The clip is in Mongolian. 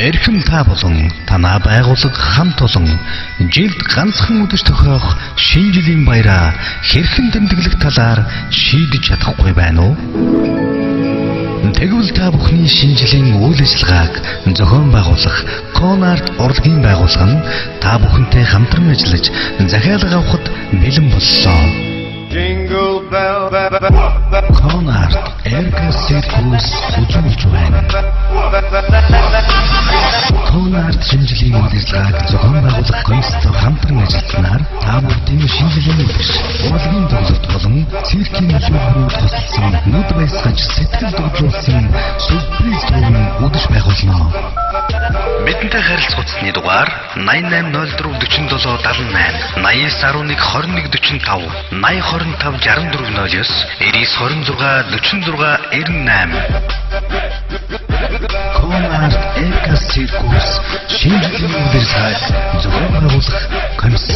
Эрхэм та болон танаа байгууллага хамт олон жилд ганцхан үдэж тохиох шинэ жилийн баяраа хэрхэн тэмдэглэх талаар шийдэж чадахгүй байна уу? Тэгвэл та бүхний шинэ жилийн үйл ажиллагааг зохион байгуулах Конард урлагийн байгууллага нь та бүхэнтэй хамтран ажиллаж захиалга авахд бэлэн боллоо. Конард Эркасикус үзүүлж байна. Конард шинэ жилийн үйл ажиллагааг зохион байгуулах комисстэй хамтран ажилласнаар та бүхний шинэ жилийн үдшиж урлагийн тоглолт болон циркийн нөлөөлөлөөр тусалсан нүд баясгаж сэтгэл дөгжүүлсэн сюрприз төвийн үдшиж байгуулна. Бидэнтэй харилцах утасны дугаар 88044778 89112145 80256409 99264698 Конард Эркасикус шинэ жилийн үйл ажиллагааг зохион байгуулах комисс